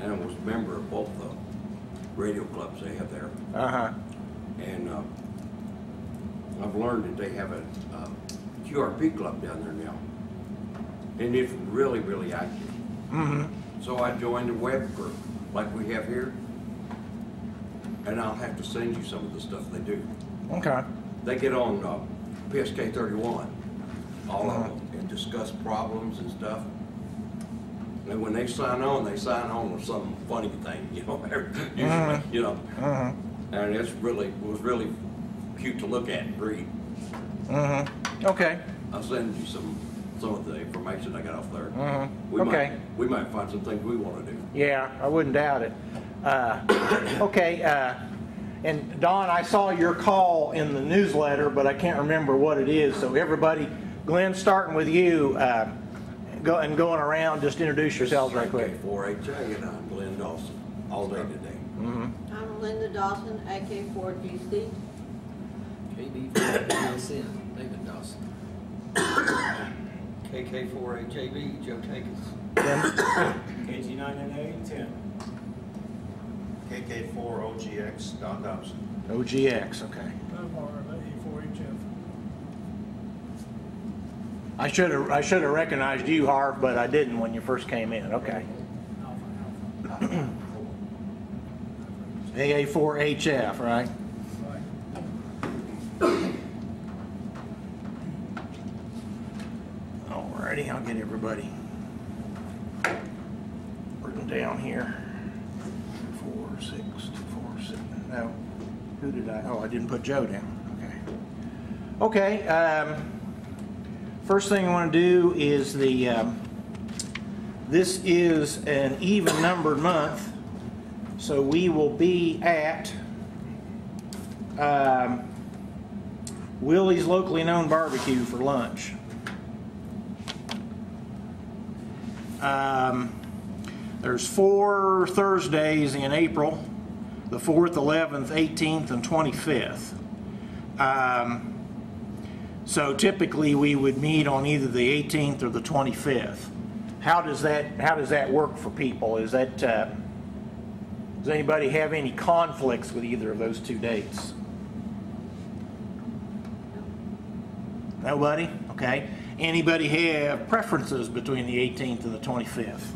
and I was a member of both the radio clubs they have there. And I've learned that they have a QRP club down there now, and it's really, really active. So I joined a web group like we have here, and I'll have to send you some of the stuff they do. Okay. They get on PSK 31, all of them, and discuss problems and stuff. And when they sign on with some funny thing, you know, usually, you know. And it was really cute to look at and read. Okay. I'll send you some of the information I got off there. We might find some things we want to do. Yeah, I wouldn't doubt it. Okay. And Don, I saw your call in the newsletter, but I can't remember what it is. So everybody, Glenn, starting with you, going around, just introduce yourselves right quick. AK4HA, and I'm Glenn Dawson, all day today. I'm Linda Dawson, AK4GC. KB4BSN, David Dawson. KK4HAB, Joe Takis. KG9NA, Tim. KK4OGX, Don Dobson. OGX, okay. I'm Harv, A4HF. I should have recognized you, Harv, but I didn't when you first came in. Okay. AA4HF, right? Alrighty, I'll get everybody written down here. 46247. No, who did I? Oh, I didn't put Joe down. Okay. Okay. First thing I want to do is this is an even numbered month, so we will be at Willie's Locally Known Barbecue for lunch. There's 4 Thursdays in April, the 4th, 11th, 18th, and 25th. So typically we would meet on either the 18th or the 25th. How does that work for people? Is that does anybody have any conflicts with either of those two dates? Nobody? Okay. Anybody have preferences between the 18th and the 25th?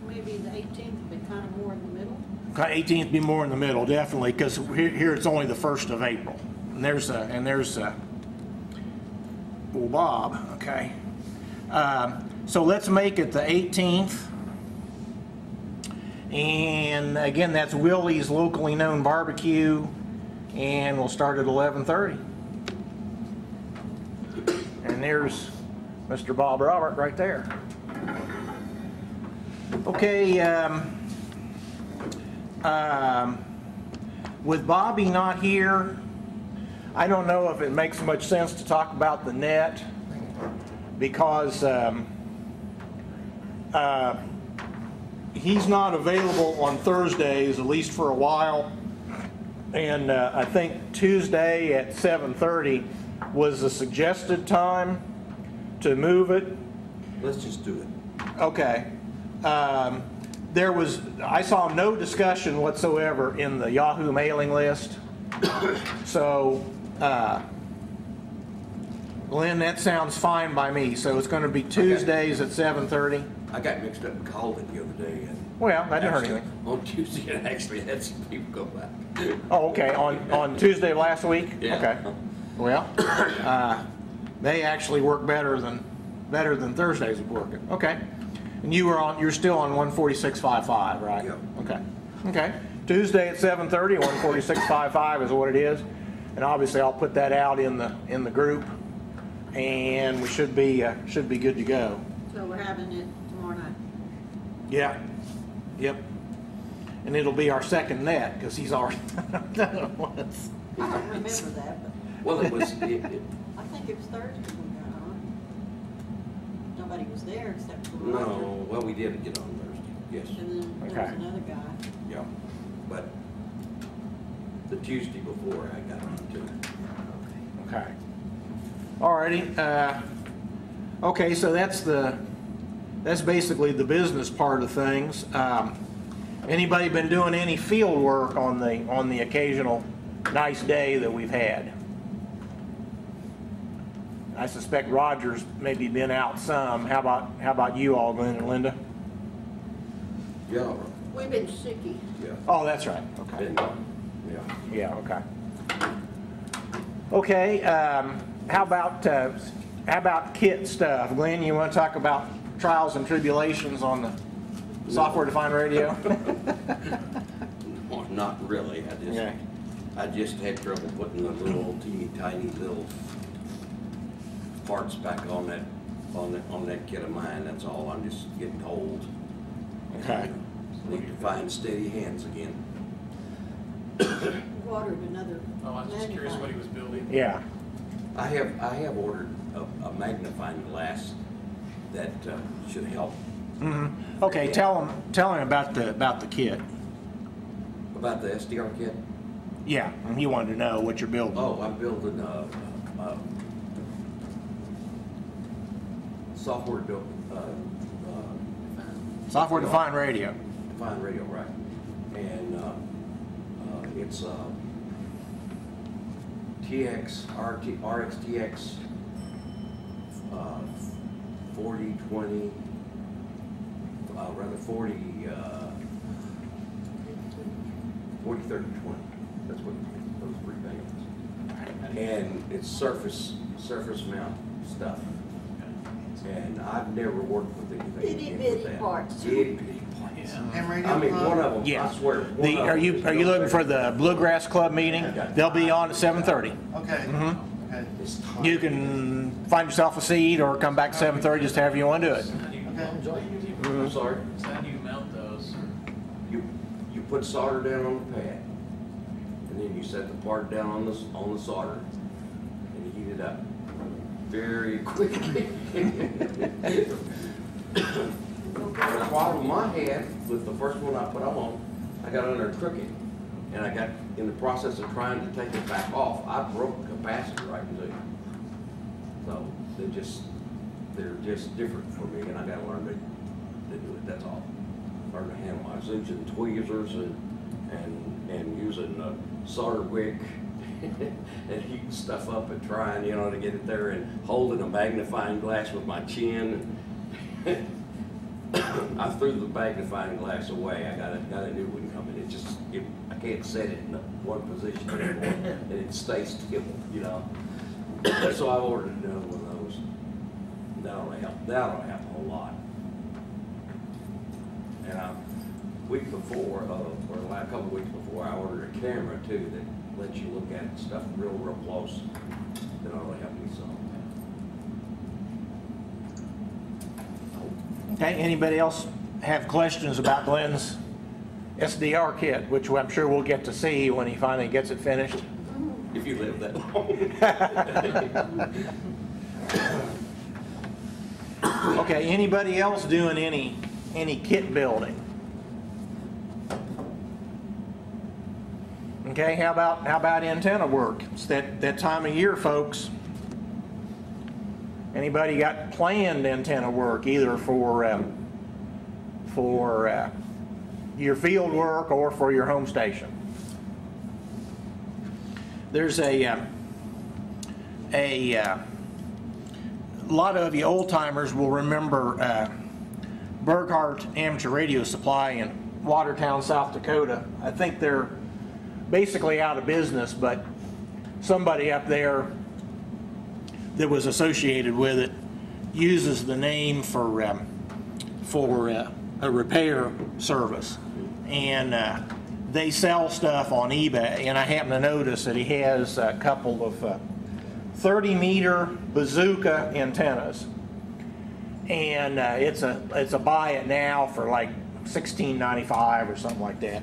Maybe the 18th would be kind of more in the middle. Okay, 18th be more in the middle, definitely, because here it's only the 1st of April, and there's well, Bob. Okay, so let's make it the 18th, and again that's Willie's Locally Known Barbecue, and we'll start at 11:30. And there's Mr. Bob Robert right there. Okay. With Bobby not here, I don't know if it makes much sense to talk about the net, because he's not available on Thursdays, at least for a while, and I think Tuesday at 7:30 was the suggested time to move it. Let's just do it. Okay. I saw no discussion whatsoever in the Yahoo mailing list. So, Glenn, that sounds fine by me. So it's going to be Tuesdays at 7:30. I got mixed up and called it the other day. And well, that didn't hurt anything. On Tuesday, I actually had some people go back. Oh, okay. On Tuesday of last week? Yeah. Okay. Well, they actually work better than Thursdays would work. Okay. And you're still on 146.55, right? Yeah. Okay. Okay. Tuesday at 7:30, 146.55 is what it is, and obviously I'll put that out in the group, and we should be good to go. So we're having it tomorrow night. Yeah. Yep. And it'll be our second net because he's already done it once. I don't remember that, but Well, it was. I think it was Thursday we got on. Nobody was there except for Roger. No, well, we did get on Thursday, yes. And then there was Okay. another guy. Yeah, but the Tuesday before I got on too. Okay. Alrighty. Okay, so that's the that's basically the business part of things. Anybody been doing any field work on the occasional nice day that we've had? I suspect Roger's maybe been out some. How about you all, Glenn and Linda? Yeah. We've been sicky. Yeah. Oh, that's right. Okay. And, yeah. Yeah. Okay. Okay. How about kit stuff, Glenn? You want to talk about trials and tribulations on the software-defined radio? Well, not really. I just had trouble putting the little teeny tiny little parts back on that kit of mine. That's all. I'm just getting old. Okay. Need to find steady hands again. Watered another. Oh, I was just curious what he was building. Yeah. I have ordered a magnifying glass that should help. Mm-hmm. Okay. Tell him about the kit. About the SDR kit? Yeah. He wanted to know what you're building. Oh, I'm building a Software-defined radio. Defined radio, right? And it's RxTX 4020, rather 403020. That's what those three bands. And it's surface mount stuff. And I've never worked with anything Itty with bitty that. parts. Itty bitty parts. Yeah. I mean, one of them. Yeah. I swear. Are you looking for the Bluegrass Club meeting? They'll be on at 7:30. Okay. Mm-hmm. Okay. You can find yourself a seat or come back 7:30, just however you want to do it. I'm sorry. So how do you mount those? You put solder down on the pad, and then you set the part down on the solder, and you heat it up very quickly. The problem I had with the first one I put on, I got under crooked, and I got in the process of trying to take it back off. I broke the capacitor right in two. So they're just different for me, and I got to learn to do it. That's all. Learn to handle. I was using tweezers and using a solder wick and heating stuff up and trying, to get it there, and holding a magnifying glass with my chin. I threw the magnifying glass away. I got a new one coming. I can't set it in one position anymore, and it stays still, So I ordered another one of those. That'll help a whole lot. And a week before, or a couple of weeks before, I ordered a camera too that lets you look at stuff real close. That'll help me some. Okay. Anybody else have questions about Glenn's SDR kit, which I'm sure we'll get to see when he finally gets it finished? If you live that long. Okay. Anybody else doing any kit building? Okay. How about antenna work? It's that time of year, folks. Anybody got planned antenna work, either for your field work or for your home station? There's a lot of you old timers will remember Burghardt Amateur Radio Supply in Watertown, South Dakota. I think they're basically out of business, but somebody up there that was associated with it uses the name for a repair service, and they sell stuff on eBay. And I happen to notice that he has a couple of 30-meter bazooka antennas, and it's a buy it now for like $16.95 or something like that.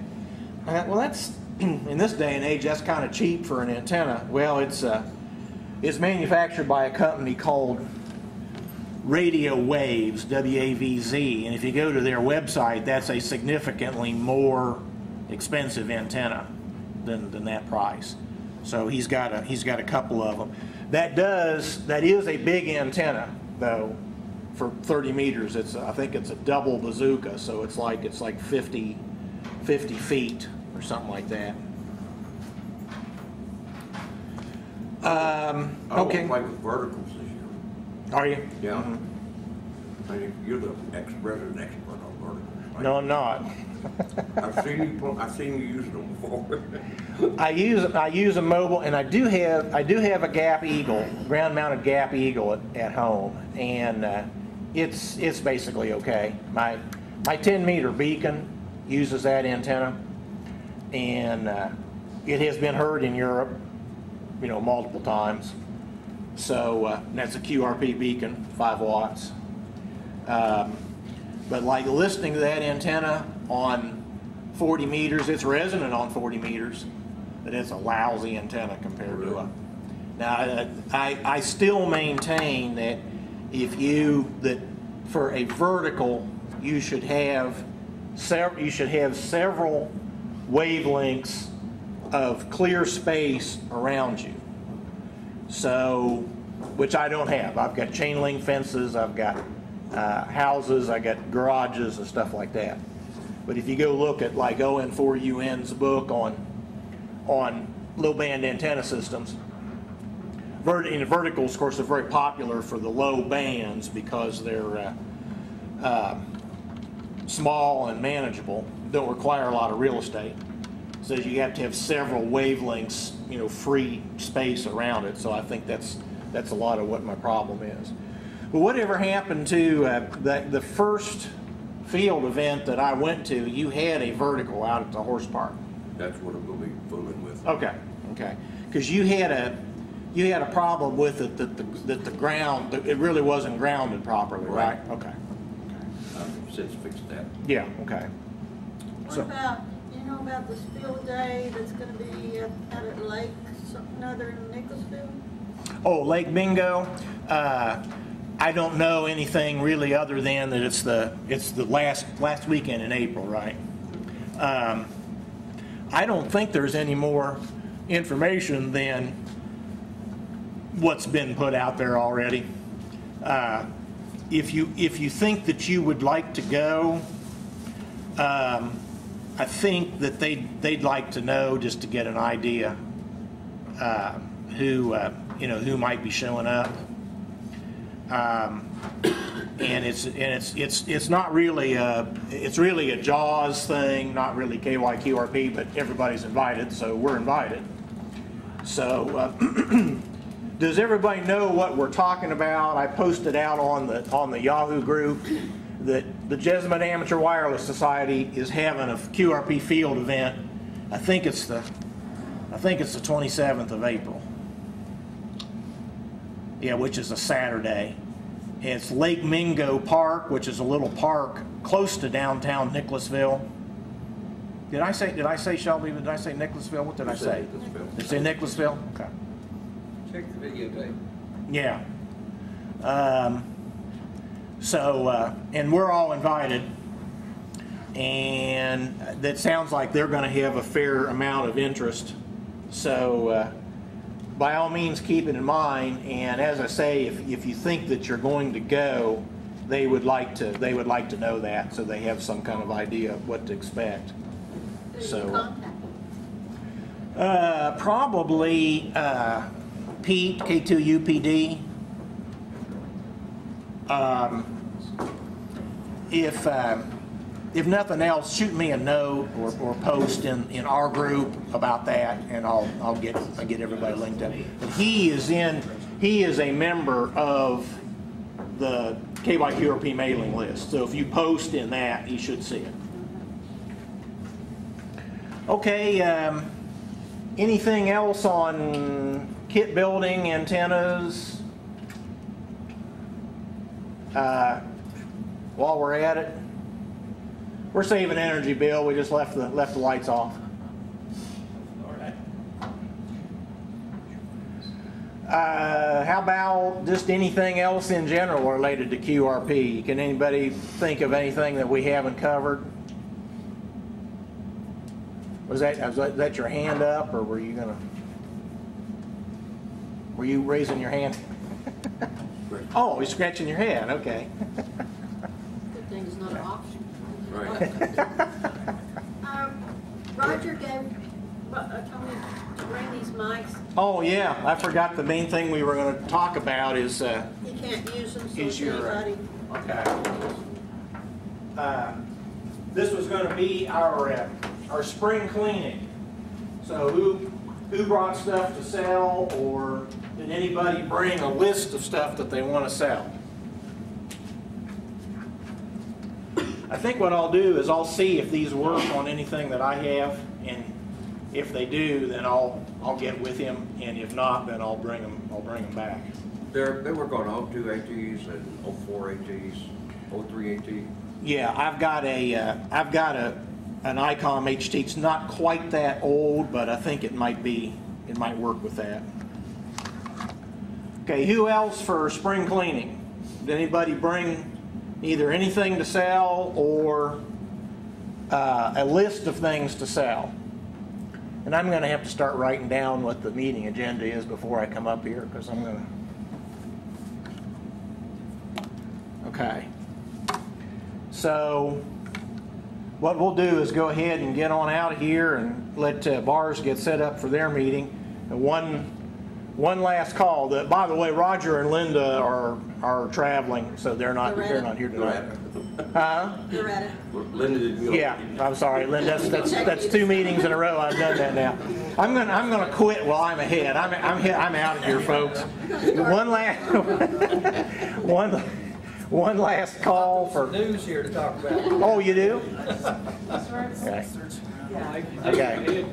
Well, that's in this day and age, that's kind of cheap for an antenna. Well, it's manufactured by a company called Radio Waves, W-A-V-Z, and if you go to their website, that's a significantly more expensive antenna than that price. So he's got a couple of them. That is a big antenna though for 30 meters. I think it's a double bazooka, so it's like 50 feet or something like that. I Okay. won't play with verticals this year. Are you? Yeah. Mm-hmm. I think you're the resident expert on verticals. Right? No, I'm not. I've seen you using them before. I use a mobile, and I do have a Gap Eagle, ground mounted Gap Eagle at home, and it's basically okay. My 10-meter beacon uses that antenna, and it has been heard in Europe, multiple times. So that's a QRP beacon, 5 watts. But like listening to that antenna on 40 meters, it's resonant on 40 meters, but it's a lousy antenna compared to a. Now, I still maintain that for a vertical, you should have several wavelengths of clear space around you. So, which I don't have. I've got chain link fences, I've got houses, I got garages and stuff like that. But if you go look at like ON4UN's book on low band antenna systems, verticals, of course, are very popular for the low bands because they're small and manageable, don't require a lot of real estate. So you have to have several wavelengths, free space around it. So I think that's a lot of what my problem is. But whatever happened to the first field event that I went to, you had a vertical out at the horse park. That's what I'm going to be fooling with. Okay. Because you had a problem with it that the ground, it really wasn't grounded properly, right? Okay. I've since fixed that. Yeah. Okay. What about, about this field day that's going to be out at Lake, something other in Nicholasville? Oh, Lake Bingo. I don't know anything really other than that it's the last weekend in April, right? I don't think there's any more information than what's been put out there already. If you think that you would like to go, I think that they'd like to know, just to get an idea, who might be showing up. And it's not really it's really a JAWS thing, not really KY-QRP, but everybody's invited, so we're invited. So does everybody know what we're talking about? I posted out on the Yahoo group that the Jessamine Amateur Wireless Society is having a QRP field event. I think it's the 27th of April. Yeah, which is a Saturday. It's Lake Mingo Park, which is a little park close to downtown Nicholasville. Did I say Shelby? Did I say Nicholasville? What did I say? Did I say Nicholasville? Okay. Check the videotape. Yeah. And we're all invited, and that sounds like they're going to have a fair amount of interest. So by all means, keep it in mind. And as I say, if you think that you're going to go, they would like to know that, so they have some kind of idea of what to expect. So probably Pete, K2UPD. If nothing else, shoot me a note or post in our group about that, and I'll get everybody linked up. And he is a member of the KY-QRP mailing list. So if you post in that, you should see it. Okay. Anything else on kit building, antennas? While we're at it, we're saving energy, Bill. We just left the lights off. All right. How about just anything else in general related to QRP? Can anybody think of anything that we haven't covered? Was that your hand up, or were you raising your hand? Oh, he's scratching your head, okay. Good thing it's not an option. Right. Roger told me to bring these mics. Oh, yeah, I forgot the main thing we were going to talk about is... He can't use them, so Is your, anybody. Okay. This was going to be our spring cleaning. So who brought stuff to sell, or did anybody bring a list of stuff that they want to sell? I think what I'll do is I'll see if these work on anything that I have, and if they do, then I'll get with him, and if not, then I'll bring them back. They work on 02 ATs and 04 ATs, 03 AT. Yeah, I've got an ICOM HT. It's not quite that old, but I think it might work with that. Okay, who else for spring cleaning? Did anybody bring either anything to sell or a list of things to sell? And I'm going to have to start writing down what the meeting agenda is before I come up here, because I'm going to... Okay. So what we'll do is go ahead and get on out of here and let bars get set up for their meeting. And one last call. By the way, Roger and Linda are traveling, so they're not here tonight. You're at it. Linda didn't go. Yeah, I'm sorry, Linda. That's 2 meetings in a row. I've done that now. I'm gonna quit while I'm ahead. I'm out of here, folks. One last call for News here to talk about. Oh, you do? Okay. Okay.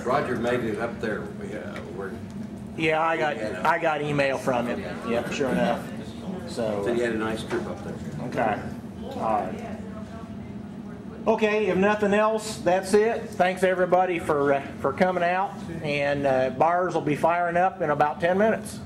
Roger made it up there. Yeah, I got email from him. Yep, sure enough. Said he So had a nice trip up there. okay. All right. Okay, if nothing else, that's it. Thanks everybody for coming out, and bars will be firing up in about 10 minutes.